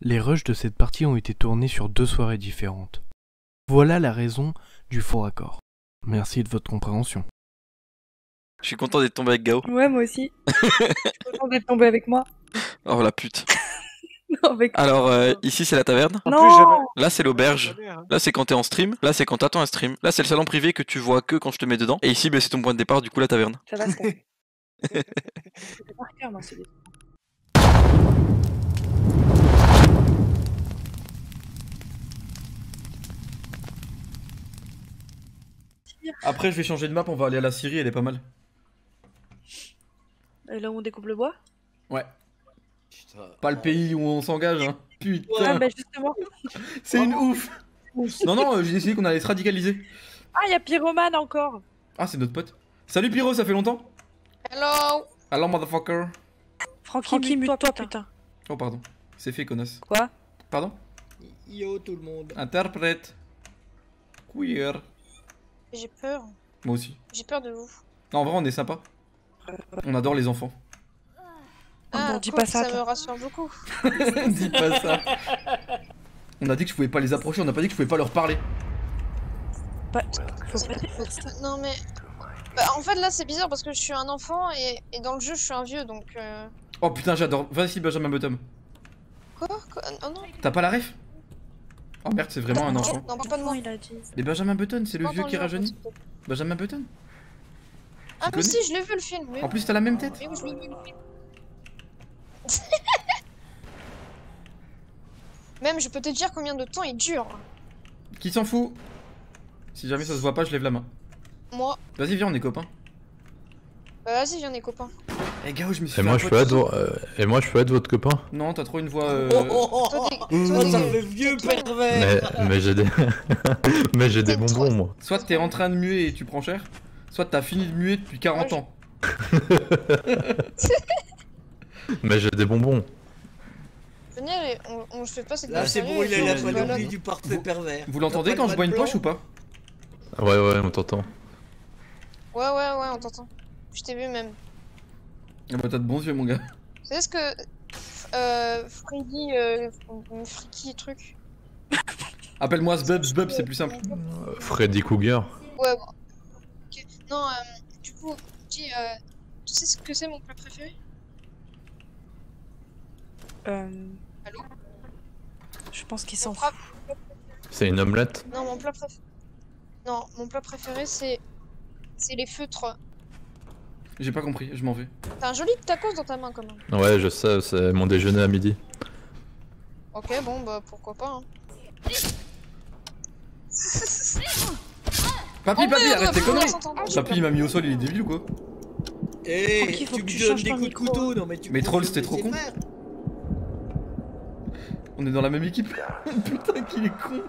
Les rushs de cette partie ont été tournés sur 2 soirées différentes. Voilà la raison du faux raccord. Merci de votre compréhension. Je suis content d'être tombé avec Gao. Ouais, moi aussi. Je suis content d'être tombé avec moi. Oh la pute. Non, avec Alors ici c'est la taverne. non. Là c'est l'auberge. Là c'est quand t'es en stream. Là c'est quand t'attends un stream. Là c'est le salon privé que tu vois que quand je te mets dedans. Et ici c'est ton point de départ, du coup la taverne. Ça va, ça. C'était par cœur, moi, c'est des... Après, je vais changer de map, on va aller à la Syrie, elle est pas mal. Et là où on découpe le bois? Ouais. Pas le pays où on s'engage, hein. Ah, Putain, bah justement. c'est une ouf. Non, non, j'ai décidé qu'on allait se radicaliser. Ah, y'a Pyromane encore. Ah, c'est notre pote. Salut Pyro, ça fait longtemps. Hello. Alors, motherfucker. Francky, mute-toi, putain. Oh, pardon. C'est fait, connasse. Quoi? Pardon? Yo tout le monde. Interprète. Queer. J'ai peur. Moi aussi. J'ai peur de vous. Non, en vrai, on est sympa. On adore les enfants. non, dis cool, pas ça, Ça toi. me rassure beaucoup. Dis pas ça. On a dit que je pouvais pas les approcher, on a pas dit que je pouvais pas leur parler. Pas... Faut pas dire ça. Non mais... Bah, en fait là c'est bizarre parce que je suis un enfant et dans le jeu je suis un vieux donc... Oh putain, j'adore. Vas-y, Benjamin Bottom. Quoi? Oh non. T'as pas la ref? Oh merde, c'est vraiment un enfant. Non, pas de moi. Il a dit. Et Benjamin Button, c'est le Pas vieux dans qui le jeu, rajeunit? en fait. Benjamin Button? Ah Tu mais connais si, je l'ai vu le film. Mais En plus, t'as la même tête. oui, je l'ai vu le film. Même je peux te dire combien de temps il dure. Qui s'en fout? Si jamais ça se voit pas, je lève la main. Moi. Vas-y, viens, on est copains. Bah vas-y viens les copains. Eh Gao, je me suis Et fait moi, un je pote. peux être votre copain. Non, t'as trop une voix. Toi, Oh, ça t'es- fait vieux pervers. Mais j'ai des. Mais j'ai des bonbons, moi. Soit t'es en train de muer et tu prends cher, soit t'as fini de muer depuis 40 ans. Mais j'ai des bonbons. Venez, on se fait pas cette Là c'est bon, il a la panoplie du parfait pervers. Vous l'entendez quand je bois une poche ou pas? Ouais, on t'entend. Ouais, on t'entend. Je t'ai vu même. Ah bah t'as de bons yeux, mon gars. Tu sais ce que... Freddy... Freaky truc. Appelle-moi Sbub, c'est plus simple. Freddy Cougar. Ouais, bon. Ok. Non, du coup, tu sais ce que c'est mon plat préféré? Allô? Je pense qu'ils s'en Mon plat- C'est une omelette. Non, mon plat préféré... Non, mon plat préféré, c'est les feutres. J'ai pas compris, je m'en vais. T'as un joli tacos dans ta main, quand même. Ouais, je sais, c'est mon déjeuner à midi. Ok, bon, bah, pourquoi pas, hein. Papi, arrête tes conneries! s'entendre. Papi, il m'a mis au sol, il est débile ou quoi? Eh, Francky, faut tu que me tu donnes changes des ton coups de micro. couteau, non mais tu... Mais peux troll, me c'était trop laisser con. faire. On est dans la même équipe. Putain, qu'il est con!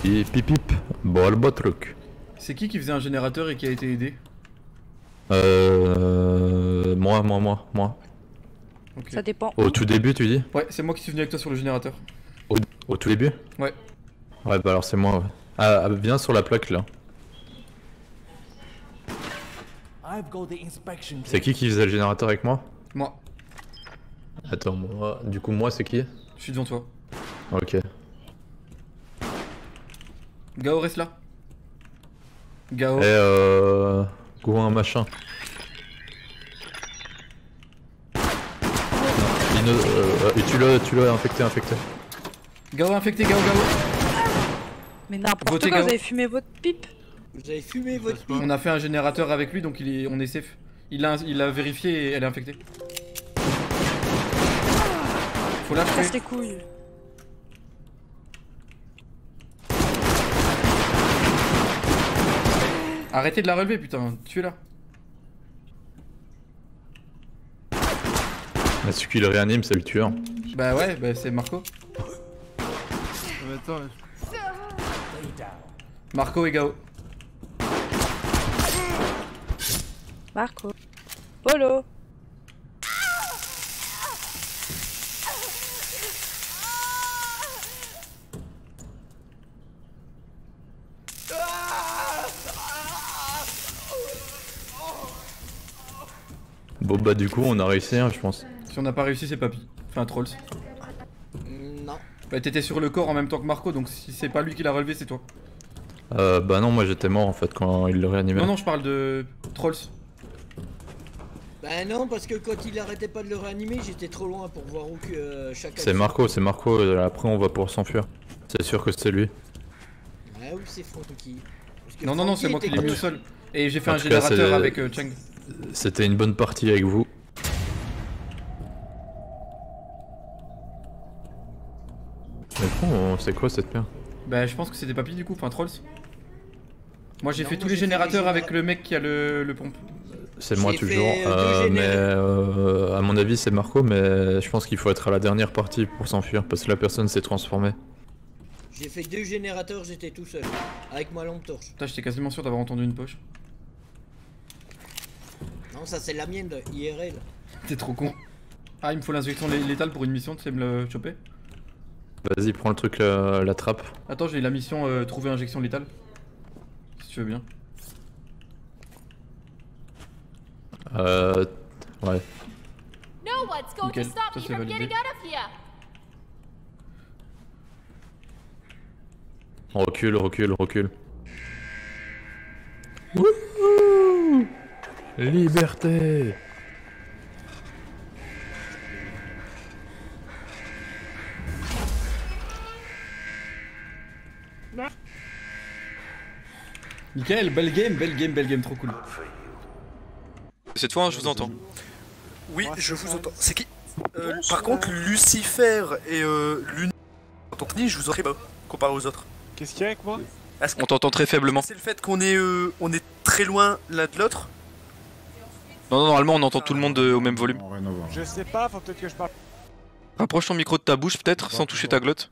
Pip pip, bol truc. C'est qui faisait un générateur et qui a été aidé? Moi. Ok. Ça dépend. Au tout début, tu dis? Ouais, c'est moi qui suis venu avec toi sur le générateur. Au tout début? Ouais. Ouais, bah alors c'est moi, ouais. Ah, viens sur la plaque là. C'est qui faisait le générateur avec moi? Moi, Attends, moi. Du coup, moi, c'est qui? je suis devant toi. Ok. Gao, reste là. Gao. Go un machin. Et tu l'as infecté. Gao infecté, Gao. Mais n'importe Votez quoi, Gao. vous avez fumé votre pipe. Vous avez fumé votre pipe. On a fait un générateur avec lui, donc on est safe. Il a vérifié et elle est infectée. Faut la Casse tuer. les couilles. Arrêtez de la relever, putain. Tuez-la. Mais celui qui le réanime, c'est le tueur. Bah ouais, bah c'est Marco. Mais attends, Marco et Gao. Marco. Polo. Bon bah du coup on a réussi hein, je pense. Si on n'a pas réussi c'est Papy. Enfin Trolls. Non. Bah t'étais sur le corps en même temps que Marco donc si c'est pas lui qui l'a relevé c'est toi. Bah non moi j'étais mort en fait quand il le réanimait. Non non je parle de Trolls. Bah non, parce que quand il arrêtait pas de le réanimer, j'étais trop loin pour voir où que chacun... C'est Marco, après on va pouvoir s'enfuir. C'est sûr que c'est lui. Ah oui, c'est Francky. Non non non c'est moi qui l'ai mis au sol. Et j'ai fait En un tout cas, générateur avec Chang. C'était une bonne partie avec vous. Mais bon, c'est quoi cette merde? Bah je pense que c'était Papy du coup, enfin Trolls. Moi j'ai Non, fait moi, tous les j'ai fait générateurs les avec le mec qui a le pompe. C'est moi J'ai toujours, fait, deux mais à mon avis c'est Marco, mais je pense qu'il faut être à la dernière partie pour s'enfuir parce que la personne s'est transformée. J'ai fait 2 générateurs, j'étais tout seul. Avec ma lampe torche. Putain j'étais quasiment sûr d'avoir entendu une poche. Non, ça c'est la mienne de IRL. T'es trop con. Ah il me faut l'injection létale pour une mission, tu sais me le choper? Vas-y prends le truc, la trappe. Attends j'ai la mission trouver injection létale. Si tu veux bien. Ouais. No one's going Nickel, to stop ça, me c'est from validé. getting out of here. On recule, recule. Wouhou! Liberté! Nickel, belle game, trop cool. Cette fois, hein, je vous entends. Oui, je vous entends. C'est qui Par contre, Lucifer et Luni, donc ni je vous aurais pas comparé aux autres. Qu'est-ce qu'il y a avec moi? On t'entend très faiblement. C'est le fait qu'on est très loin l'un de l'autre. Non, normalement, on entend tout le monde au même volume. Je sais pas, faut peut-être que je parle. Rapproche ton micro de ta bouche, peut-être, sans toucher ta glotte.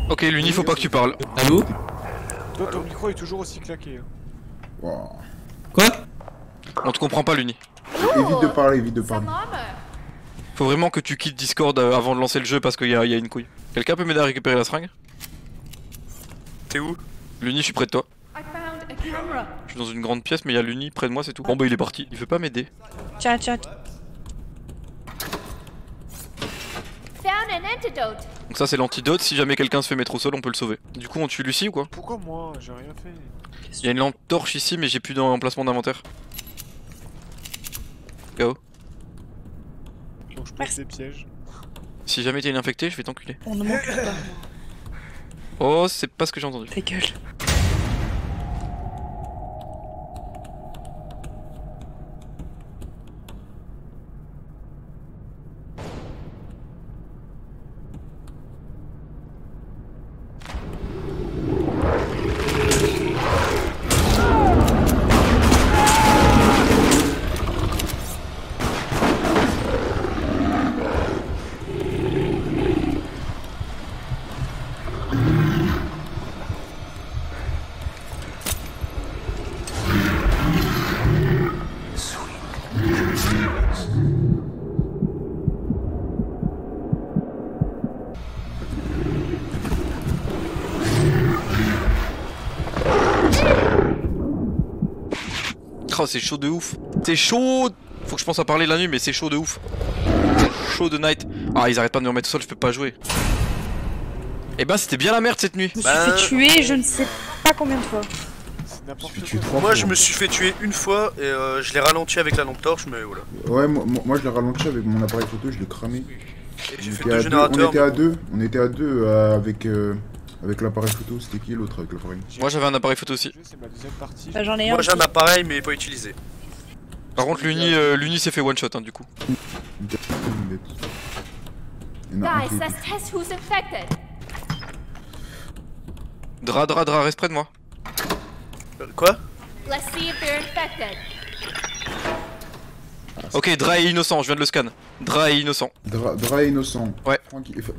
Ok, Luni, faut pas que tu parles. Allô? Toi, ton micro est toujours aussi claqué. Quoi? On te comprend pas, Luni. Évite de parler, Faut vraiment que tu quittes Discord avant de lancer le jeu parce qu'il y a une couille. Quelqu'un peut m'aider à récupérer la seringue? T'es où? Luni, je suis près de toi. Je suis dans une grande pièce, mais il y a Luni près de moi, c'est tout. Bon bah il est parti, il veut pas m'aider. Tiens. Found an antidote. Donc ça c'est l'antidote, si jamais quelqu'un se fait mettre au sol, on peut le sauver. Du coup on tue Lucie ou quoi? Pourquoi moi? J'ai rien fait. Il y a une lampe torche ici, mais j'ai plus d'emplacement d'inventaire. Go. Donc je pose des pièges. Si jamais t'es une infectée, je vais t'enculer. On ne manque pas. Oh, c'est pas ce que j'ai entendu. Ta gueule. Oh, c'est chaud de ouf. C'est chaud. Faut que je pense à parler la nuit, mais c'est chaud de ouf. Chaud de night. Ah, ils arrêtent pas de me remettre au sol, je peux pas jouer. Eh ben, c'était bien la merde cette nuit. Je me suis fait tuer, je ne sais pas combien de fois. Moi je me suis fait tuer une fois et je l'ai ralenti avec la lampe torche, mais voilà. Ouais, moi je l'ai ralenti avec mon appareil photo, je l'ai cramé. Et j'ai fait 2 générateurs. On était à deux avec l'appareil photo, c'était qui l'autre avec l'appareil? Moi j'avais un appareil photo aussi. Bah, j'en ai Moi un. j'ai un appareil mais pas utilisé. Par contre Luni s'est fait one shot hein, du coup. Guys, let's test who's infected. Dra, reste près de moi. Quoi? Let's see if they're infected. Ok, Dra est innocent, je viens de le scan. Dra est innocent. Dra est innocent. Ouais.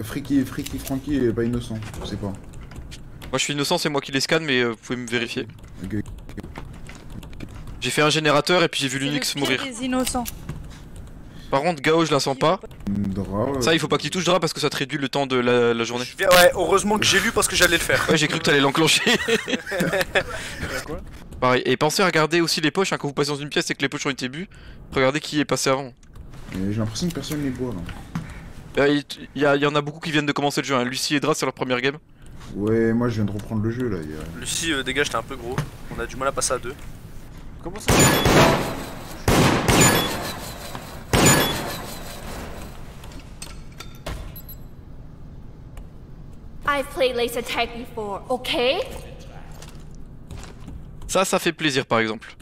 Francky est pas innocent, je sais pas. Moi je suis innocent, c'est moi qui les scanne, mais vous pouvez me vérifier. Ok. J'ai fait un générateur et puis j'ai vu l'Unix mourir. Des innocents. Par contre, Gao, je la sens pas. Dra, Ça, il faut pas qu'il touche Dra parce que ça te réduit le temps de la journée. Ouais, heureusement que j'ai lu parce que j'allais le faire. Ouais, j'ai cru que t'allais l'enclencher. Quoi? Pareil. Et pensez à regarder aussi les poches, hein, quand vous passez dans une pièce et que les poches ont été bues. Regardez qui est passé avant. Et j'ai l'impression que personne les boit là. Il y en a beaucoup qui viennent de commencer le jeu, hein. Lucie et Dra c'est leur première game. Ouais, moi je viens de reprendre le jeu là. Lucie, dégage, t'es un peu gros. On a du mal à passer à 2. Comment ça? I've played laser tag before, okay? Ça fait plaisir par exemple.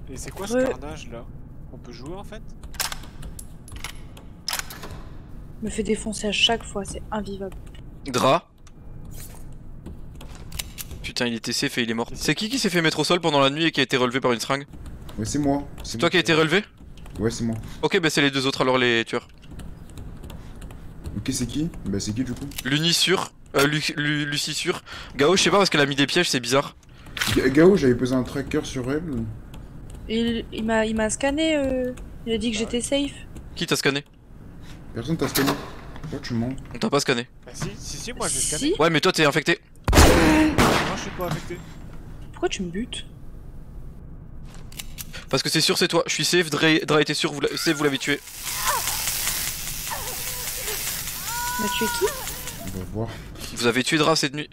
Et c'est quoi ce carnage là? On peut jouer en fait? Me fait défoncer à chaque fois, c'est invivable. Dra. Putain, il était safe et il est mort. C'est qui s'est fait mettre au sol pendant la nuit et qui a été relevé par une seringue? Ouais, c'est moi. C'est toi qui a été relevé? Ouais, c'est moi. Ok, bah c'est les deux autres alors les tueurs. Ok, c'est qui? Bah c'est qui du coup? Luni sûr, Lucie sûr. Gao, je sais pas parce qu'elle a mis des pièges, c'est bizarre. Gao, j'avais posé un tracker sur elle. Et il m'a scanné, il a dit que j'étais safe. Qui t'a scanné? Personne t'a scanné. Pourquoi tu mens? On t'a pas scanné. Bah si, moi j'ai scanné. Ouais, mais toi t'es infecté. Moi je suis pas infecté. Pourquoi tu me butes? Parce que c'est sûr, c'est toi. Je suis safe, Dra était sûr, vous l'avez tué. On a tué qui? On va voir. Vous avez tué Dra cette nuit.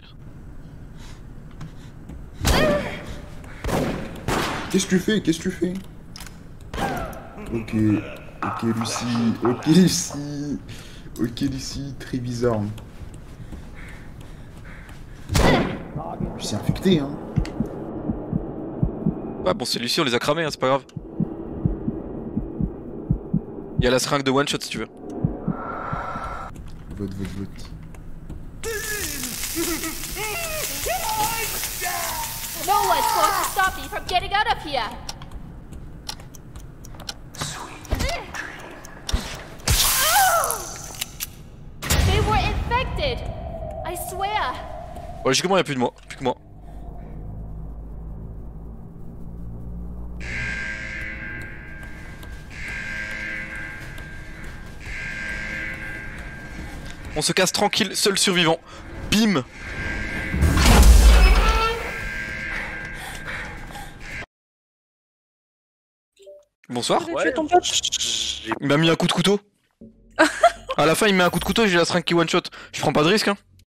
Qu'est-ce que tu fais? Qu'est-ce que tu fais? Ok. Ok Lucie. Ok Lucie. Ok Lucie, très bizarre. Je suis infecté hein. Ouais bon c'est Lucie, on les a cramés, hein, c'est pas grave. Y'a la seringue de one shot si tu veux. Vote. No one's going to stop me from getting out of here. They were infected. I swear. Bon, logiquement y'a plus de moi, plus que moi. On se casse tranquille, seul survivant. Bim. Bonsoir. Ouais. Ton pote. Il m'a mis un coup de couteau. À la fin il met un coup de couteau et j'ai la seringue qui one shot. Je prends pas de risque hein.